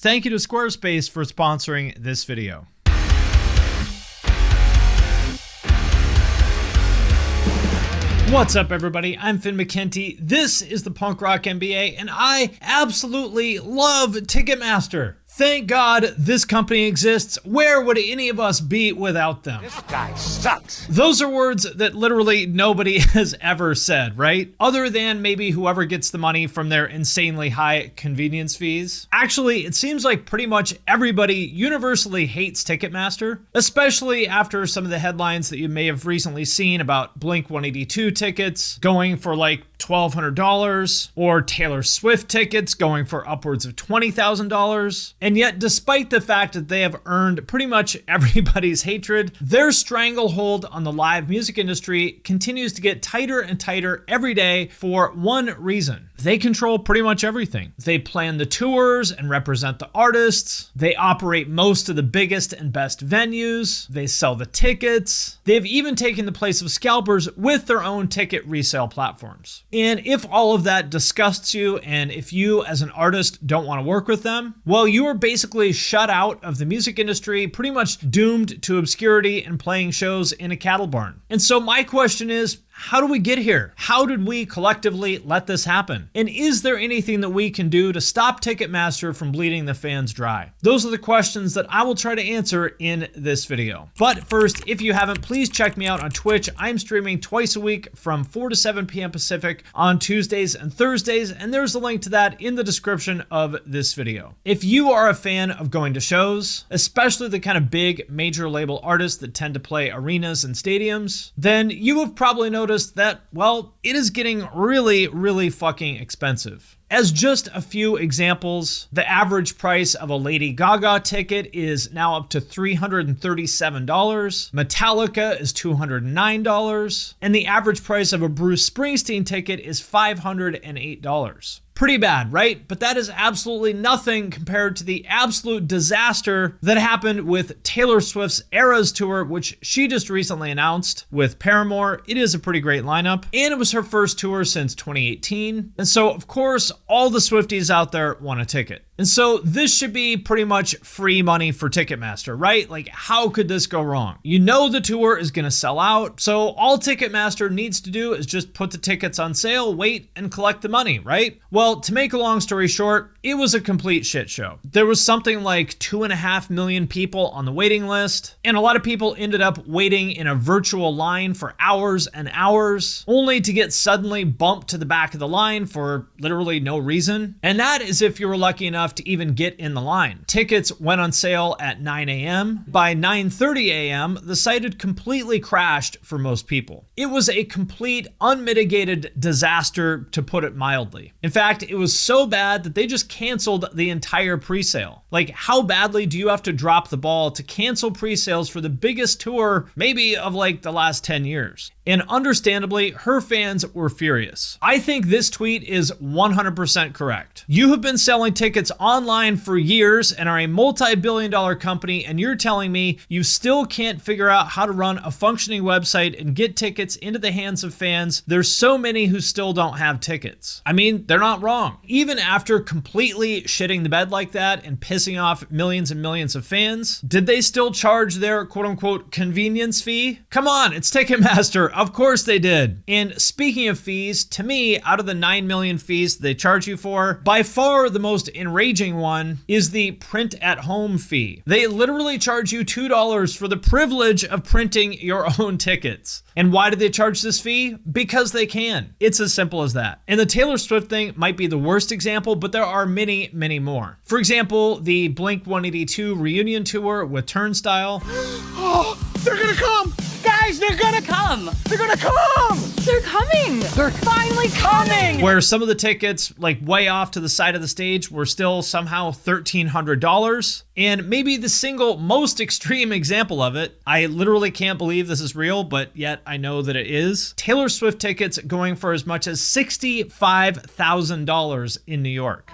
Thank you to Squarespace for sponsoring this video. What's up, everybody? I'm Finn McKenty. This is the Punk Rock MBA, and I absolutely love Ticketmaster. Thank God this company exists. Where would any of us be without them? This guy sucks. Those are words that literally nobody has ever said, right? Other than maybe whoever gets the money from their insanely high convenience fees. Actually, it seems like pretty much everybody universally hates Ticketmaster, especially after some of the headlines that you may have recently seen about Blink-182 tickets going for like $1,200 or Taylor Swift tickets going for upwards of $20,000. And yet, despite the fact that they have earned pretty much everybody's hatred, their stranglehold on the live music industry continues to get tighter and tighter every day for one reason. They control pretty much everything. They plan the tours and represent the artists. They operate most of the biggest and best venues. They sell the tickets. They've even taken the place of scalpers with their own ticket resale platforms. And if all of that disgusts you, and if you as an artist don't want to work with them, well, you are basically shut out of the music industry, pretty much doomed to obscurity and playing shows in a cattle barn. And so my question is, how do we get here? How did we collectively let this happen? And is there anything that we can do to stop Ticketmaster from bleeding the fans dry? Those are the questions that I will try to answer in this video. But first, if you haven't, please check me out on Twitch. I'm streaming twice a week from 4 to 7 p.m. Pacific on Tuesdays and Thursdays, and there's a link to that in the description of this video. If you are a fan of going to shows, especially the kind of big major label artists that tend to play arenas and stadiums, then you have probably noticed that, well, it is getting really fucking expensive. As just a few examples, the average price of a Lady Gaga ticket is now up to $337. Metallica is $209. And the average price of a Bruce Springsteen ticket is $508. Pretty bad, right? But that is absolutely nothing compared to the absolute disaster that happened with Taylor Swift's Eras tour, which she just recently announced with Paramore. It is a pretty great lineup, and it was her first tour since 2018. And so, of course, all the Swifties out there want a ticket. And so this should be pretty much free money for Ticketmaster, right? Like, how could this go wrong? You know the tour is gonna sell out, so all Ticketmaster needs to do is just put the tickets on sale, wait, and collect the money, right? Well, to make a long story short, it was a complete shit show. There was something like 2.5 million people on the waiting list, and a lot of people ended up waiting in a virtual line for hours and hours, only to get suddenly bumped to the back of the line for literally no reason. And that is if you were lucky enough to even get in the line. Tickets went on sale at 9 a.m. By 9:30 a.m., the site had completely crashed for most people. It was a complete, unmitigated disaster, to put it mildly. In fact, it was so bad that they just canceled the entire pre-sale. Like, how badly do you have to drop the ball to cancel pre-sales for the biggest tour, maybe of like the last 10 years? And understandably, her fans were furious. I think this tweet is 100% correct. You have been selling tickets online for years and are a multi-billion-dollar company, and you're telling me you still can't figure out how to run a functioning website and get tickets into the hands of fans. There's so many who still don't have tickets. I mean, they're not wrong. Even after completely shitting the bed like that and pissing off millions and millions of fans, did they still charge their quote-unquote convenience fee? Come on, it's Ticketmaster. Of course they did. And speaking of fees, to me, out of the 9 million fees they charge you for, by far the most enraging one is the print at home fee. They literally charge you $2 for the privilege of printing your own tickets. And why do they charge this fee? Because they can. It's as simple as that. And the Taylor Swift thing might be the worst example, but there are many more. For example, the Blink-182 reunion tour with Turnstile. Oh, they're gonna come! Guys, they're gonna come! They're gonna come! They're coming! They're finally coming! Where some of the tickets, like way off to the side of the stage, were still somehow $1,300. And maybe the single most extreme example of it, I literally can't believe this is real, but yet I know that it is. Taylor Swift tickets going for as much as $65,000 in New York.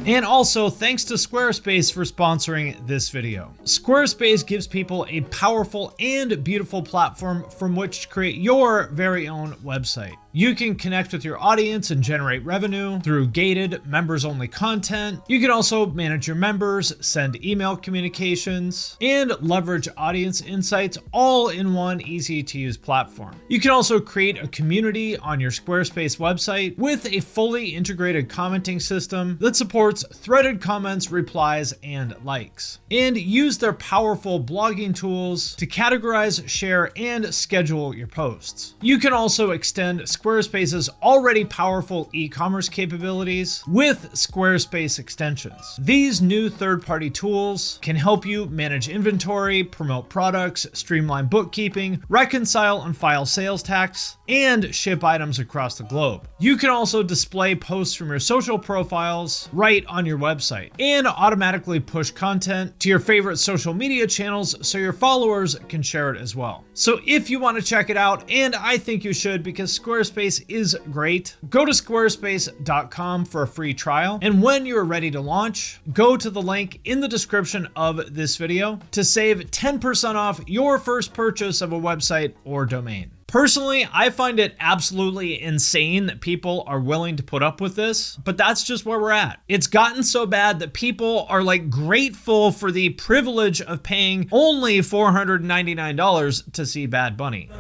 And also, thanks to Squarespace for sponsoring this video. Squarespace gives people a powerful and beautiful platform from which to create your very own website. You can connect with your audience and generate revenue through gated members-only content. You can also manage your members, send email communications, and leverage audience insights all in one easy-to-use platform. You can also create a community on your Squarespace website with a fully integrated commenting system that supports threaded comments, replies, and likes. And use their powerful blogging tools to categorize, share, and schedule your posts. You can also extend Squarespace's already powerful e-commerce capabilities with Squarespace extensions. These new third-party tools can help you manage inventory, promote products, streamline bookkeeping, reconcile and file sales tax, and ship items across the globe. You can also display posts from your social profiles right on your website and automatically push content to your favorite social media channels so your followers can share it as well. So if you want to check it out, and I think you should because Squarespace is great, go to squarespace.com for a free trial. And when you're ready to launch, go to the link in the description of this video to save 10% off your first purchase of a website or domain. Personally, I find it absolutely insane that people are willing to put up with this, but that's just where we're at. It's gotten so bad that people are like grateful for the privilege of paying only $499 to see Bad Bunny.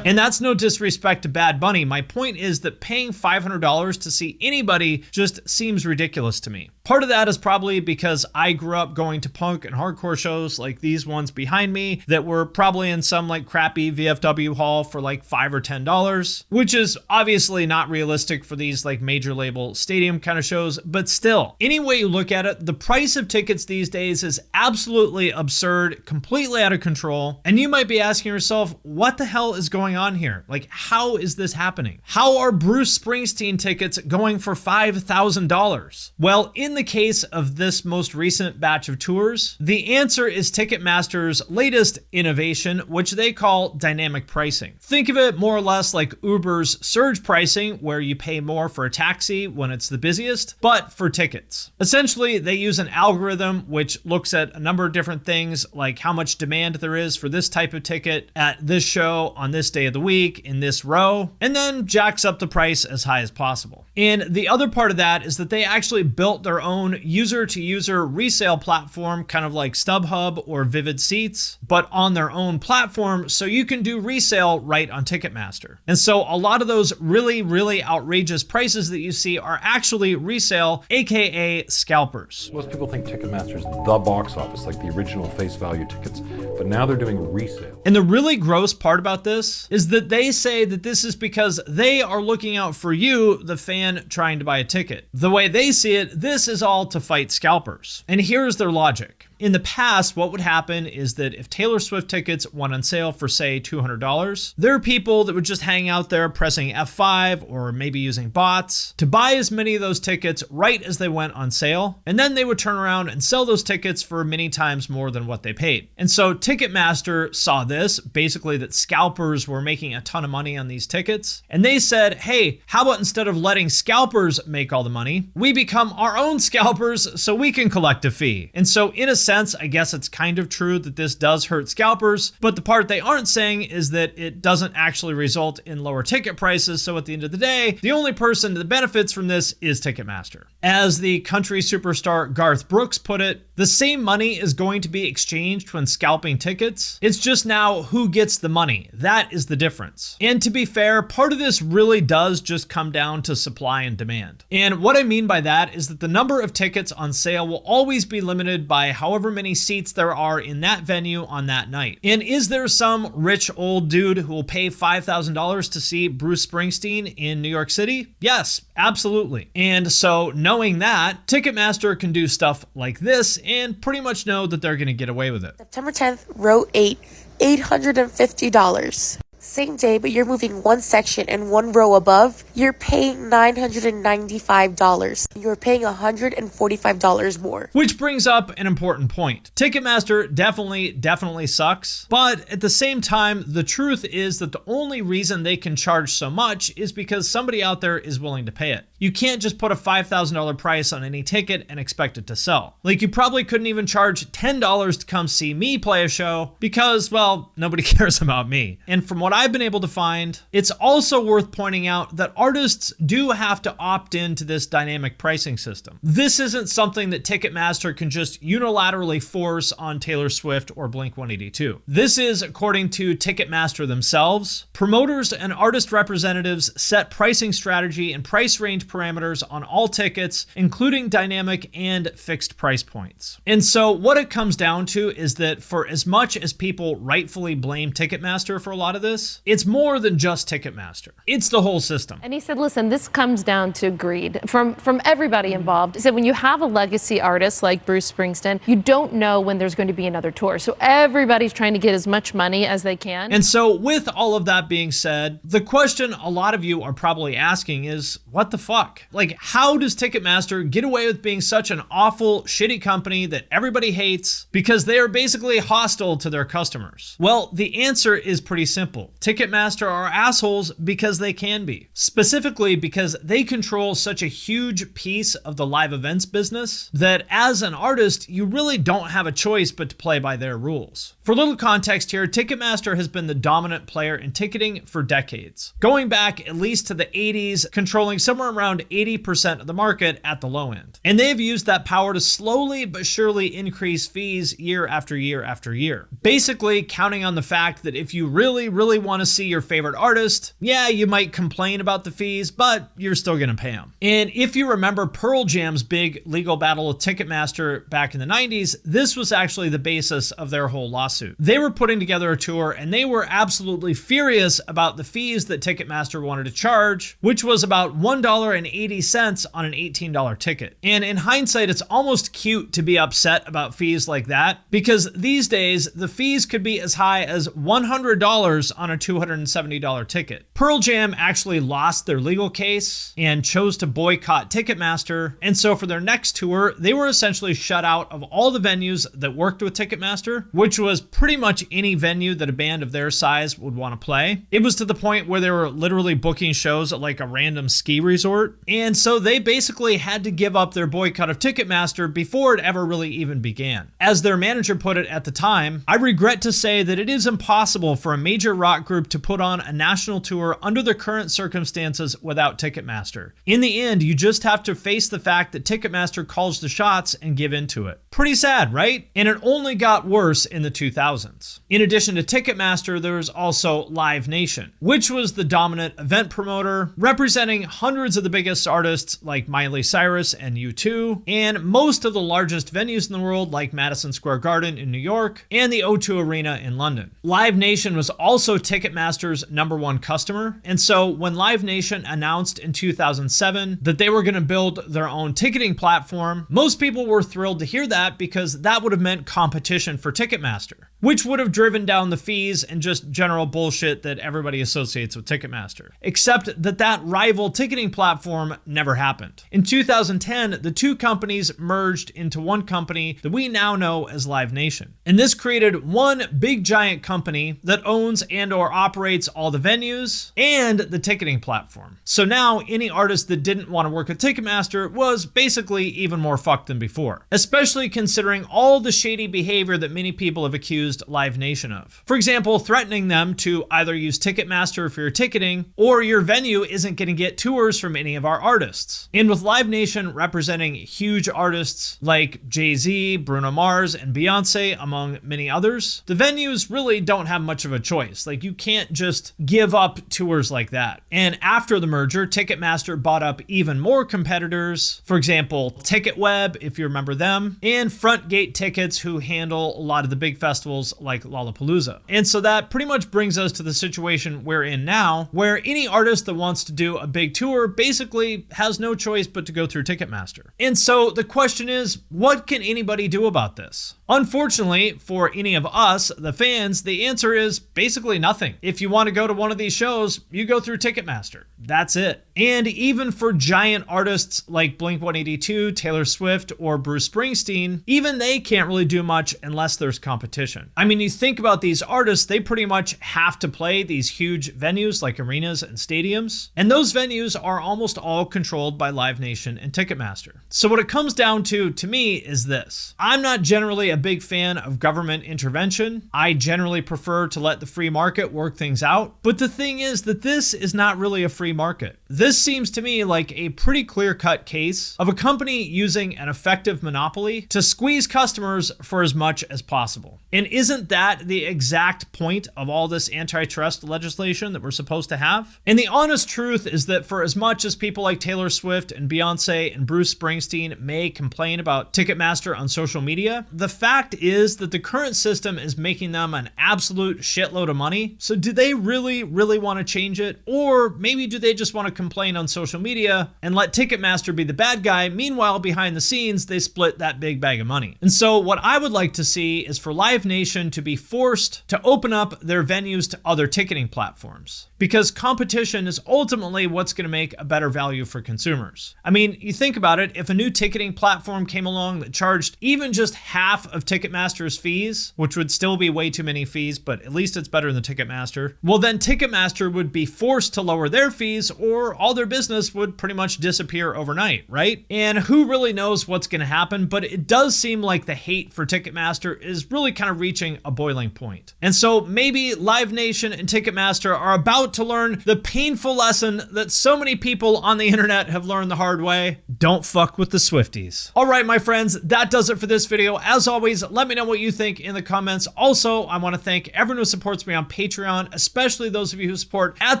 And that's no disrespect to Bad Bunny. My point is that paying $500 to see anybody just seems ridiculous to me. Part of that is probably because I grew up going to punk and hardcore shows like these ones behind me that were probably in some like crappy VFW hall for like $5 or $10, which is obviously not realistic for these like major label stadium kind of shows, but still, any way you look at it, the price of tickets these days is absolutely absurd, completely out of control. And you might be asking yourself, what the hell is going on here? Like, how is this happening? How are Bruce Springsteen tickets going for $5,000? Well, in the case of this most recent batch of tours, the answer is Ticketmaster's latest innovation, which they call dynamic pricing. Think of it more or less like Uber's surge pricing, where you pay more for a taxi when it's the busiest, but for tickets. Essentially, they use an algorithm which looks at a number of different things, like how much demand there is for this type of ticket at this show on this day of the week in this row, and then jacks up the price as high as possible. And the other part of that is that they actually built their own user-to-user resale platform, kind of like StubHub or Vivid Seats, but on their own platform, so you can do resale right on Ticketmaster. And so a lot of those really, really outrageous prices that you see are actually resale, aka scalpers. Most people think Ticketmaster is the box office, like the original face value tickets, but now they're doing resale. And the really gross part about this is that they say that this is because they are looking out for you, the fan trying to buy a ticket. The way they see it, this is all to fight scalpers. And here's their logic. In the past, what would happen is that if Taylor Swift tickets went on sale for, say, $200, there are people that would just hang out there pressing F5 or maybe using bots to buy as many of those tickets right as they went on sale, and then they would turn around and sell those tickets for many times more than what they paid. And so Ticketmaster saw this, basically that scalpers were making a ton of money on these tickets, and they said, hey, how about instead of letting scalpers make all the money, we become our own scalpers so we can collect a fee. And so in a sense, I guess it's kind of true that this does hurt scalpers, but the part they aren't saying is that it doesn't actually result in lower ticket prices. So at the end of the day, the only person that benefits from this is Ticketmaster. As the country superstar Garth Brooks put it, the same money is going to be exchanged when scalping tickets. It's just now who gets the money. That is the difference. And to be fair, part of this really does just come down to supply and demand. And what I mean by that is that the number of tickets on sale will always be limited by however many seats there are in that venue on that night. And is there some rich old dude who will pay $5,000 to see Bruce Springsteen in New York City? Yes, absolutely. And so knowing that, Ticketmaster can do stuff like this and pretty much know that they're going to get away with it. September 10th, row 8, $850. Same day, but you're moving one section and one row above, you're paying $995. You're paying $145 more. Which brings up an important point. Ticketmaster definitely sucks, but at the same time, the truth is that the only reason they can charge so much is because somebody out there is willing to pay it. You can't just put a $5,000 price on any ticket and expect it to sell. Like, you probably couldn't even charge $10 to come see me play a show because, well, nobody cares about me. And from what I've been able to find, it's also worth pointing out that artists do have to opt into this dynamic pricing system. This isn't something that Ticketmaster can just unilaterally force on Taylor Swift or Blink-182. This is, according to Ticketmaster themselves, promoters and artist representatives set pricing strategy and price range parameters on all tickets, including dynamic and fixed price points. And so what it comes down to is that for as much as people rightfully blame Ticketmaster for a lot of this, it's more than just Ticketmaster. It's the whole system. And he said, listen, this comes down to greed from everybody involved. He said, when you have a legacy artist like Bruce Springsteen, you don't know when there's going to be another tour. So everybody's trying to get as much money as they can. And so with all of that being said, the question a lot of you are probably asking is, what the fuck? Like, how does Ticketmaster get away with being such an awful, shitty company that everybody hates because they are basically hostile to their customers? Well, the answer is pretty simple. Ticketmaster are assholes because they can be. Specifically because they control such a huge piece of the live events business that as an artist, you really don't have a choice but to play by their rules. For little context here, Ticketmaster has been the dominant player in ticketing for decades, going back at least to the 80s, controlling somewhere around 80% of the market at the low end. And they've used that power to slowly but surely increase fees year after year after year. Basically counting on the fact that if you really want to see your favorite artist, yeah, you might complain about the fees, but you're still gonna pay them. And if you remember Pearl Jam's big legal battle with Ticketmaster back in the 90s, this was actually the basis of their whole lawsuit. They were putting together a tour and they were absolutely furious about the fees that Ticketmaster wanted to charge, which was about $1.80 on an $18 ticket. And in hindsight, it's almost cute to be upset about fees like that, because these days the fees could be as high as $100 on a $270 ticket. Pearl Jam actually lost their legal case and chose to boycott Ticketmaster, and so for their next tour, they were essentially shut out of all the venues that worked with Ticketmaster, which was pretty much any venue that a band of their size would want to play. It was to the point where they were literally booking shows at like a random ski resort, and so they basically had to give up their boycott of Ticketmaster before it ever really even began. As their manager put it at the time, I regret to say that it is impossible for a major rock group to put on a national tour under the current circumstances without Ticketmaster. In the end, you just have to face the fact that Ticketmaster calls the shots and give into it. Pretty sad, right? And it only got worse in the 2000s. In addition to Ticketmaster, there was also Live Nation, which was the dominant event promoter, representing hundreds of the biggest artists like Miley Cyrus and U2, and most of the largest venues in the world like Madison Square Garden in New York and the O2 Arena in London. Live Nation was also Ticketmaster's #1 customer, and so when Live Nation announced in 2007 that they were going to build their own ticketing platform, most people were thrilled to hear that because that would have meant competition for Ticketmaster, which would have driven down the fees and just general bullshit that everybody associates with Ticketmaster. Except that that rival ticketing platform never happened. In 2010, the two companies merged into one company that we now know as Live Nation. And this created one big giant company that owns and or operates all the venues and the ticketing platform. So now any artist that didn't want to work with Ticketmaster was basically even more fucked than before, especially considering all the shady behavior that many people have accused Live Nation of. For example, threatening them to either use Ticketmaster for your ticketing or your venue isn't going to get tours from any of our artists. And with Live Nation representing huge artists like Jay-Z, Bruno Mars, and Beyonce, among many others, the venues really don't have much of a choice. Like, you can't just give up tours like that. And after the merger, Ticketmaster bought up even more competitors. For example, TicketWeb, if you remember them, and Frontgate Tickets, who handle a lot of the big festivals like Lollapalooza. And so that pretty much brings us to the situation we're in now, where any artist that wants to do a big tour basically has no choice but to go through Ticketmaster. And so the question is, what can anybody do about this? Unfortunately, for any of us, the fans, the answer is basically nothing. nothing. If you want to go to one of these shows, you go through Ticketmaster. That's it. And even for giant artists like Blink-182, Taylor Swift, or Bruce Springsteen, even they can't really do much unless there's competition. I mean, you think about these artists, they pretty much have to play these huge venues like arenas and stadiums, and those venues are almost all controlled by Live Nation and Ticketmaster. So what it comes down to me, is this. I'm not generally a big fan of government intervention. I generally prefer to let the free market work things out. But the thing is that this is not really a free market. This seems to me like a pretty clear-cut case of a company using an effective monopoly to squeeze customers for as much as possible. And isn't that the exact point of all this antitrust legislation that we're supposed to have? And the honest truth is that for as much as people like Taylor Swift and Beyonce and Bruce Springsteen may complain about Ticketmaster on social media, the fact is that the current system is making them an absolute shitload of money. So do they really want to change it? Or maybe do they just want to complain on social media and let Ticketmaster be the bad guy? Meanwhile, behind the scenes, they split that big bag of money. And so what I would like to see is for Live Nation to be forced to open up their venues to other ticketing platforms, because competition is ultimately what's going to make a better value for consumers. I mean, you think about it, if a new ticketing platform came along that charged even just half of Ticketmaster's fees, which would still be way too many fees, but at least it's better than Ticketmaster, well then Ticketmaster would be forced to lower their fees, or all their business would pretty much disappear overnight, right? And who really knows what's going to happen, but it does seem like the hate for Ticketmaster is really kind of reaching a boiling point. And so maybe Live Nation and Ticketmaster are about to learn the painful lesson that so many people on the internet have learned the hard way. Don't fuck with the Swifties. All right, my friends, that does it for this video. As always, let me know what you think in the comments. Also, I want to thank everyone who supports me on Patreon, especially those of you who support at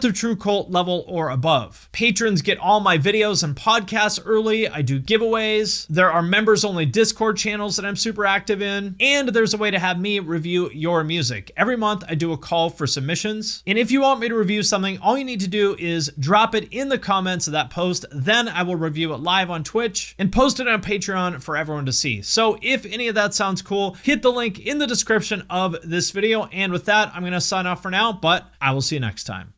the True Cult level or above. Patrons get all my videos and podcasts early. I do giveaways. There are members-only Discord channels that I'm super active in. And there's a way to have me review your music. Every month, I do a call for submissions. And if you want me to review something, all you need to do is drop it in the comments of that post. Then I will review it live on Twitch and post it on Patreon for everyone to see. So if any of that sounds cool, hit the link in the description of this video. And with that, I'm going to sign off for now, but I will see you next time.